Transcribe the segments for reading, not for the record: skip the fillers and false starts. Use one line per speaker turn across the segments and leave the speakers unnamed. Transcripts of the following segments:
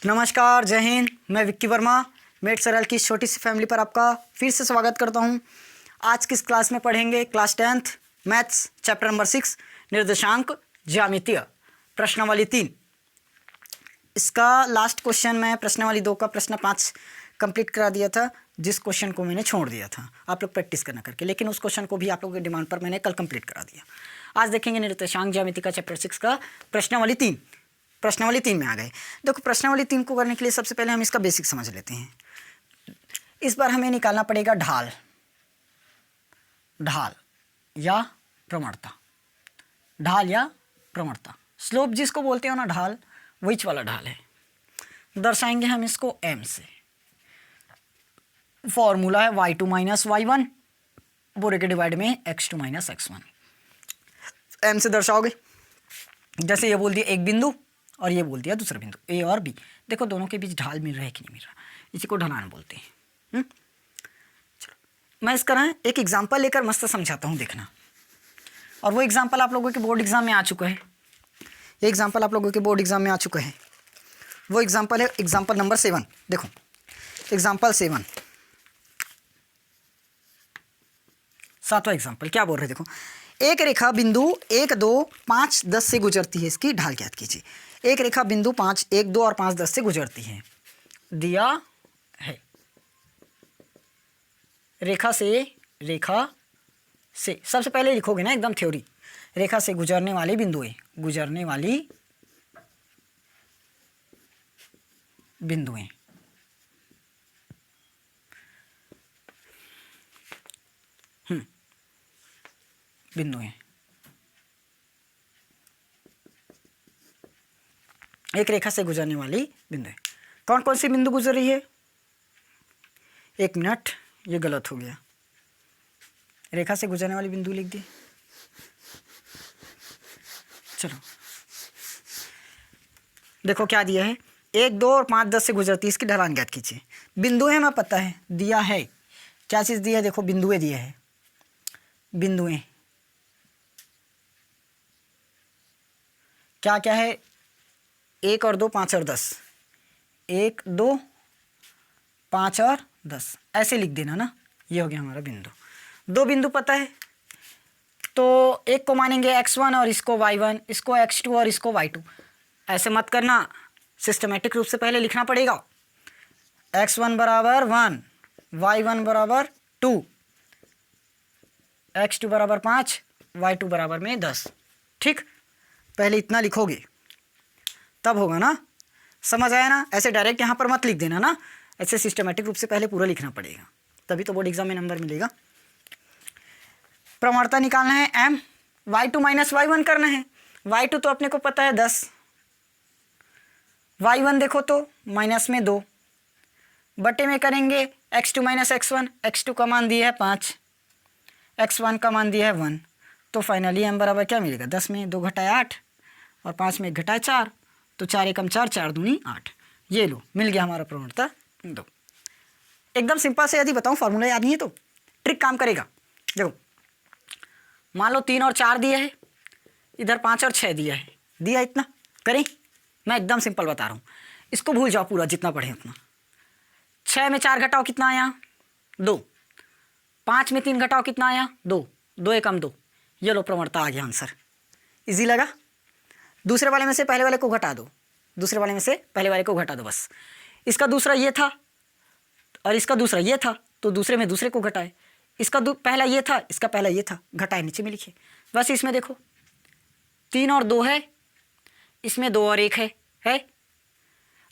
नमस्कार, जय हिंद। मैं विक्की वर्मा मेट सरल की छोटी सी फैमिली पर आपका फिर से स्वागत करता हूं। आज किस क्लास में पढ़ेंगे? Class 10th maths chapter number 6 निर्देशांक ज्यामितीय प्रश्नावली 3। इसका लास्ट क्वेश्चन मैं प्रश्नावली 2 का प्रश्न 5 कंप्लीट करा दिया था, जिस क्वेश्चन को मैंने छोड़ दिया था आप लोग प्रैक्टिस करना करके, लेकिन उस क्वेश्चन को भी आप लोगों की डिमांड पर मैंने कल कंप्लीट करा दिया। आज देखेंगे निर्देशांक ज्यामिति का चैप्टर 6 का प्रश्नावली 3। प्रश्नावली 3 में आ गए। देखो, प्रश्नावली 3 को करने के लिए सबसे पहले हम इसका बेसिक समझ लेते हैं। इस बार हमें निकालना पड़ेगा ढाल या प्रवणता। ढाल या प्रवणता, स्लोप जिसको बोलते हो ना, ढाल विच वाला ढाल है। दर्शाएंगे हम इसको m से। फॉर्मूला है y2 माइनस y1 पूरे के डिवाइड में x2 माइनस x1। m से दर्शाओगे, जैसे ये बोल दिया एक बिंदु और ये बोल दिया दूसरा बिंदु ए और बी। देखो दोनों के बीच ढाल मिल रहा है कि नहीं मिल रहा, इसी को ढलान बोलते हैं। चलो, मैं इसका एक एग्जांपल लेकर मस्त समझाता हूँ, देखना। और वो एग्जांपल आप लोगों के बोर्ड एग्जाम में आ चुका है। ये एग्जांपल आप लोगों के बोर्ड एग्जाम में आ चुका है। वो एग्जांपल है एग्जांपल नंबर 7। देखो एग्जांपल 7, 7वां एग्जांपल क्या बोल रहे हैं। देखो, एक रेखा बिंदु 1, 2, 5, 10 से गुजरती है। इसकी ढाल ज्ञात कीजिए। एक रेखा बिंदु 5, 1, 2 और 5, 10 से गुजरती है, दिया है। रेखा से सबसे पहले लिखोगे ना एकदम थ्योरी। रेखा से गुजरने वाली बिंदुएं, गुजरने वाली बिंदुएं। बिंदुएं, एक रेखा से गुजरने वाली बिंदु। कौन कौन सी बिंदु गुजर रही है? एक मिनट, ये गलत हो गया। रेखा से गुजरने वाली बिंदु लिख दी। चलो देखो क्या दिया है, 1, 2 और 5, 10 से गुजरती है। इसकी ढलान ज्ञात कीजिए। बिंदु है, मैं पता है दिया है। क्या चीज़ दिया है? देखो बिंदुएं दिया है। बिंदुएं क्या क्या है? 1 और 2, 5 और 10। 1, 2, 5 और 10 ऐसे लिख देना ना। ये हो गया हमारा बिंदु। दो बिंदु पता है, तो एक को मानेंगे x1 और इसको y1, इसको x2 और इसको y2। ऐसे मत करना, सिस्टमेटिक रूप से पहले लिखना पड़ेगा। x1 बराबर 1, y1 बराबर 2, x2 बराबर 5, y2 बराबर में 10। ठीक, पहले इतना लिखोगे तब होगा ना। समझ आया ना? ऐसे डायरेक्ट यहाँ पर मत लिख देना ना, ऐसे सिस्टमेटिक रूप से पहले पूरा लिखना पड़ेगा, तभी तो बोर्ड एग्जाम में नंबर मिलेगा। प्रवणता निकालना है m, y2 माइनस y1 करना है। y2 तो अपने को पता है 10, y1 देखो तो माइनस में 2, बटे में करेंगे x2 माइनस x1। x2 का मान दिया है 5, x1 का मान दिया है 1। तो फाइनली m बराबर क्या मिलेगा? 10 में 2 घटाए 8 और 5 में 1 घटाए 4, तो 4 एकम 4, 4 दूनी 8। ये लो, मिल गया हमारा प्रवणता 2। एकदम सिंपल से यदि बताऊँ, फार्मूला याद नहीं है तो ट्रिक काम करेगा। देखो, मान लो 3 और 4 दिया है, इधर 5 और 6 दिया है। दिया इतना करें, मैं एकदम सिंपल बता रहा हूँ। इसको भूल जाओ पूरा, जितना पढ़े उतना। 6 में 4 घटाओ कितना आया? 2। 5 में 3 घटाओ कितना आया? 2। 2 एकम 2। ये लो, प्रवणता आ गया आंसर। इजी लगा? दूसरे वाले में से पहले वाले को घटा दो, दूसरे वाले में से पहले वाले को घटा दो, बस। इसका दूसरा ये था और इसका दूसरा ये था, तो दूसरे में दूसरे को घटाए। इसका पहला ये था, इसका पहला ये था, घटाए नीचे में लिखिए। बस इसमें देखो 3 और 2 है, इसमें 2 और 1 है।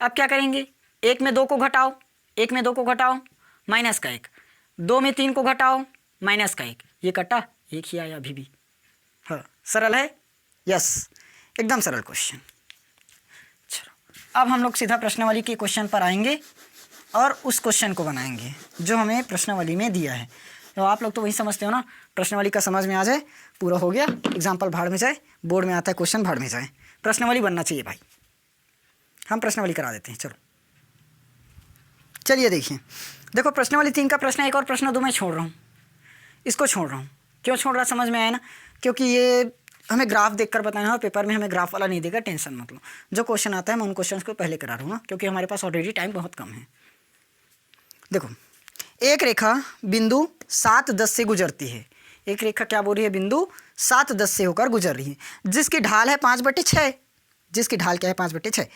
अब क्या करेंगे? 1 में 2 को घटाओ, 1 में 2 को घटाओ, माइनस का 1। 2 में 3 को घटाओ, माइनस का 1। ये कटा, 1 ही आया अभी भी। हाँ, सरल है? यस, एकदम सरल क्वेश्चन। चलो, अब हम लोग सीधा प्रश्नावली के क्वेश्चन पर आएंगे और उस क्वेश्चन को बनाएंगे जो हमें प्रश्नावली में दिया है। तो आप लोग तो वही समझते हो ना, प्रश्नावली का समझ में आ जाए, पूरा हो गया। एग्जाम्पल भाड़ में जाए, बोर्ड में आता है क्वेश्चन, भाड़ में जाए। प्रश्नावली बनना चाहिए भाई, हम प्रश्नावली करा देते हैं। चलो चलिए देखिए। देखो, प्रश्नावली 3 का प्रश्न 1 और प्रश्न 2 मैं छोड़ रहा हूँ। इसको छोड़ रहा हूँ, क्यों छोड़ रहा समझ में आया ना? क्योंकि ये हमें ग्राफ देखकर बताना है, पेपर में हमें ग्राफ वाला नहीं देगा, टेंशन मत लो। जो क्वेश्चन आता है मैं उन क्वेश्चन को पहले करा रहा हूँ, क्योंकि हमारे पास ऑलरेडी टाइम बहुत कम है। देखो, एक रेखा बिंदु 7-10 से गुजरती है। एक रेखा क्या बोल रही है? बिंदु 7-10 से होकर गुजर रही है, जिसकी ढाल है 5/6। जिसकी ढाल क्या है? 5/6।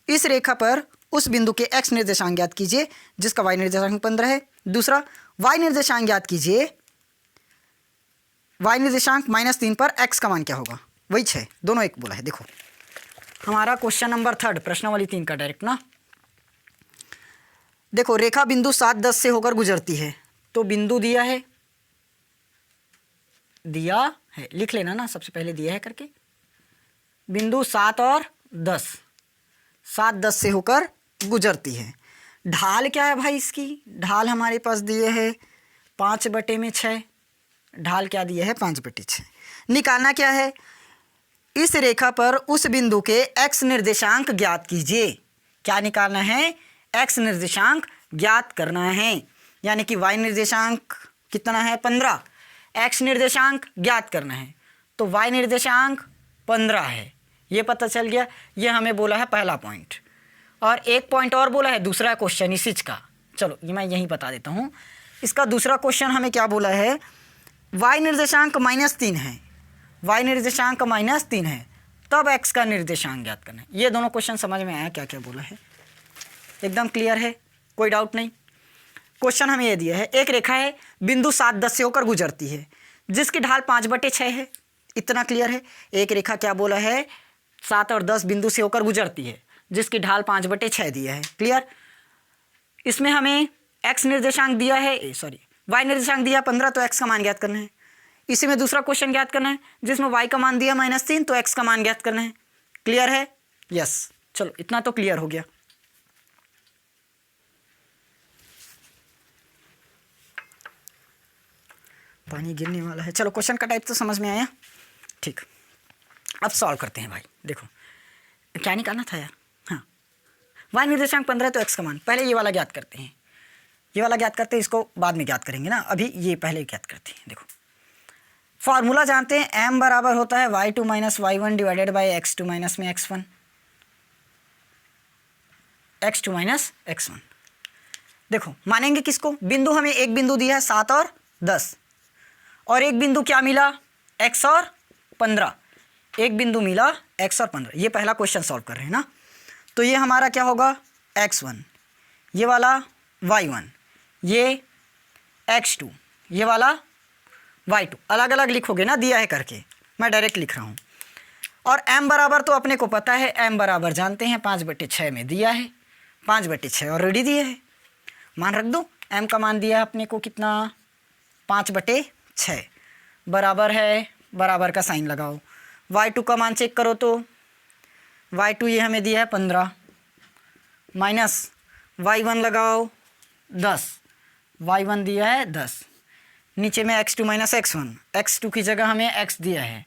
इस रेखा पर उस बिंदु के x निर्देशांक ज्ञात कीजिए जिसका y निर्देशांक 15 है। दूसरा, y निर्देशांक ज्ञात कीजिए, y निर्देशांक -3 पर x का मान क्या होगा? वही 6, दोनों एक बोला है। देखो हमारा क्वेश्चन नंबर 3 प्रश्नावली 3 का डायरेक्ट ना। देखो, रेखा बिंदु 7-10 से होकर गुजरती है, तो बिंदु दिया है, लिख लेना ना सबसे पहले, दिया है करके। बिंदु 7 और 10, 7-10 से होकर गुजरती है। ढाल क्या है भाई इसकी? ढाल हमारे पास दिए है 5/6। ढाल क्या दिया है? 5/6। निकालना क्या है? इस रेखा पर उस बिंदु के x निर्देशांक ज्ञात कीजिए। क्या निकालना है? x निर्देशांक ज्ञात करना है, यानी कि y निर्देशांक कितना है? 15। x निर्देशांक ज्ञात करना है, तो y निर्देशांक 15 है, ये पता चल गया। ये हमें बोला है पहला पॉइंट, और एक पॉइंट और बोला है दूसरा क्वेश्चन इसी का। चलो ये मैं यहीं बता देता हूँ। इसका दूसरा क्वेश्चन हमें क्या बोला है? y निर्देशांक -3 है, y निर्देशांक -3 है, तब x का निर्देशांक ज्ञात करना है। ये दोनों क्वेश्चन समझ में आया क्या क्या बोला है? एकदम क्लियर है, कोई डाउट नहीं। क्वेश्चन हमें ये दिया है, एक रेखा है बिंदु 7-10 से होकर गुजरती है, जिसकी ढाल 5/6 है। इतना क्लियर है। एक रेखा क्या बोला है? 7 और 10 बिंदु से होकर गुजरती है, जिसकी ढाल 5/6 दिया है। क्लियर। इसमें हमें x निर्देशांक दिया है, y निर्देशांक दिया 15, तो x का मान ज्ञात करना है। इसी में दूसरा क्वेश्चन ज्ञात करना है जिसमें y का मान दिया -3, तो x का मान ज्ञात करना है। क्लियर है? यस। चलो इतना तो क्लियर हो गया। पानी गिरने वाला है। चलो क्वेश्चन का टाइप तो समझ में आया, ठीक। अब सॉल्व करते हैं भाई। देखो क्या निकालना था यार? हाँ, y निर्देशांक 15 तो x का मान, पहले ये वाला ज्ञात करते हैं। ये वाला ज्ञात करते हैं, इसको बाद में ज्ञात करेंगे ना, अभी ये पहले ज्ञात करते हैं। देखो फॉर्मूला जानते हैं, m बराबर होता है y2 - y1 divided by x2 - x1, x2 - x1। देखो मानेंगे किसको? बिंदु हमें एक बिंदु दिया है 7 और 10, और एक बिंदु क्या मिला? x और 15। एक बिंदु मिला x और 15। ये पहला क्वेश्चन सॉल्व कर रहे हैं ना, तो ये हमारा क्या होगा? x1, ये वाला y1, ये x2, ये वाला y2। अलग अलग लिखोगे ना, दिया है करके, मैं डायरेक्ट लिख रहा हूँ। और m बराबर तो अपने को पता है, m बराबर जानते हैं 5/6 में दिया है, 5/6 ऑलरेडी दिया है। मान रख दो, m का मान दिया है अपने को कितना? 5/6 बराबर है, बराबर का साइन लगाओ। y2 का मान चेक करो तो y2 ये हमें दिया है 15, माइनस y1 लगाओ 10, y1 दिया है 10, नीचे में x2 - x1, x2 की जगह हमें x दिया है,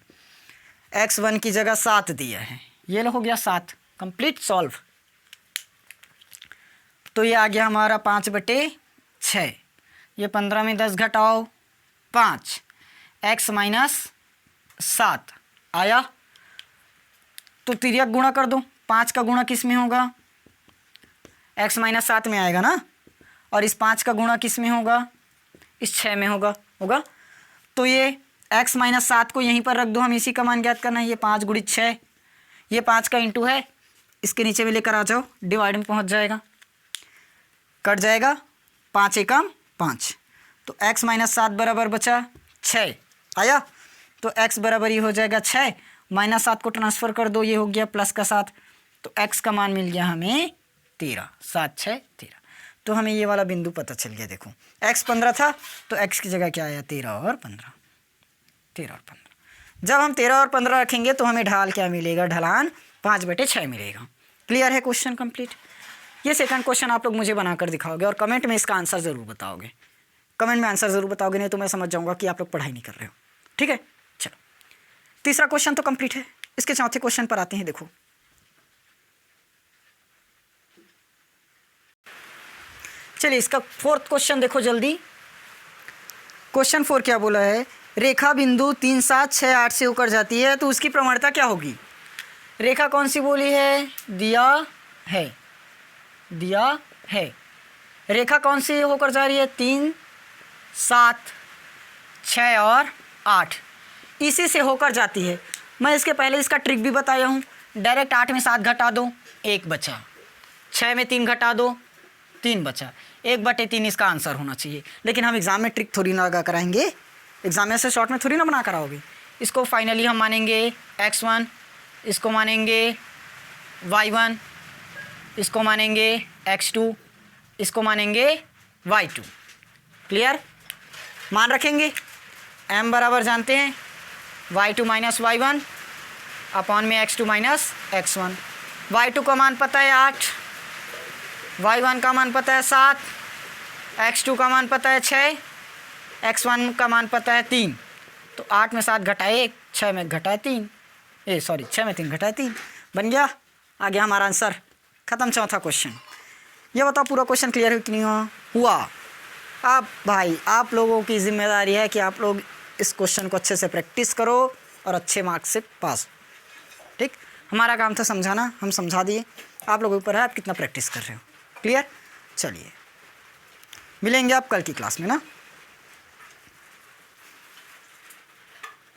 x1 की जगह 7 दिया है। ये हो गया 7, कंप्लीट सॉल्व। तो ये आ गया हमारा 5/6। ये 15 में 10 घटाओ 5, x - 7 आया। तो तिर्यक गुणा कर दो, 5 का गुणा किस में होगा? x - 7 में आएगा ना, और इस 5 का गुणा किस में होगा? इस 6 में होगा। तो ये x - 7 को यहीं पर रख दो, हम इसी का मान ज्ञात करना है। ये 5 × 6, ये 5 का इंटू है, इसके नीचे में लेकर आ जाओ, डिवाइड में पहुंच जाएगा, कट जाएगा, 5 एकम 5। तो x - 7 बराबर बचा 6 आया। तो x बराबर ये हो जाएगा 6, -7 को ट्रांसफ़र कर दो, ये हो गया प्लस का 7, तो x का मान मिल गया हमें 13, 7 6 13। तो हमें ये वाला बिंदु पता चल गया। देखो x 15 था, तो x की जगह क्या आया? 13 और 15, 13 और 15। जब हम 13 और 15 रखेंगे तो हमें ढाल क्या मिलेगा? ढलान 5/6 मिलेगा। क्लियर है? Question complete. ये सेकंड क्वेश्चन आप लोग मुझे बनाकर दिखाओगे और कमेंट में इसका आंसर ज़रूर बताओगे। कमेंट में आंसर ज़रूर बताओगे, नहीं तो मैं समझ जाऊँगा कि आप लोग पढ़ाई नहीं कर रहे हो। ठीक है, चलो तीसरा क्वेश्चन तो कंप्लीट है। इसके चौथे क्वेश्चन पर आते हैं। देखो चलिए इसका फोर्थ क्वेश्चन देखो जल्दी। क्वेश्चन 4 क्या बोला है? रेखा बिंदु 3 7 6 8 से होकर जाती है तो उसकी प्रवणता क्या होगी? रेखा कौन सी बोली है? दिया है। रेखा कौन सी होकर जा रही है? 3 7 6 और 8, इसी से होकर जाती है। मैं इसके पहले इसका ट्रिक भी बताया हूँ। डायरेक्ट 8 में 7 घटा दो, 1 बचा। 6 में 3 घटा दो, 3 बचा। 1/3 इसका आंसर होना चाहिए। लेकिन हम एग्ज़ाम में ट्रिक थोड़ी ना लगा कराएंगे, एग्ज़ाम में से शॉर्ट में थोड़ी ना बना कराओगे। इसको फाइनली हम मानेंगे x1, इसको मानेंगे y1, इसको मानेंगे x2, इसको मानेंगे y2। क्लियर? मान रखेंगे। m बराबर जानते हैं y2 माइनस y1 अपॉन में x2 माइनस x1। y2 का मान पता है 8, y1 का मान पता है 7, x2 का मान पता है 6, x1 का मान पता है 3। तो 8 में 7 घटाए 1, 6 में घटाए 3, 6 में 3 घटाए 3, बन गया। आ गया हमारा आंसर। ख़त्म चौथा क्वेश्चन। ये बताओ पूरा क्वेश्चन क्लियर है कि नहीं हुआ? आप भाई, आप लोगों की जिम्मेदारी है कि आप लोग इस क्वेश्चन को अच्छे से प्रैक्टिस करो और अच्छे मार्क्स से पास। ठीक, हमारा काम था समझाना, हम समझा दिए। आप लोगों के ऊपर है आप कितना प्रैक्टिस कर रहे हो। क्लियर? चलिए, मिलेंगे आप कल की क्लास में ना।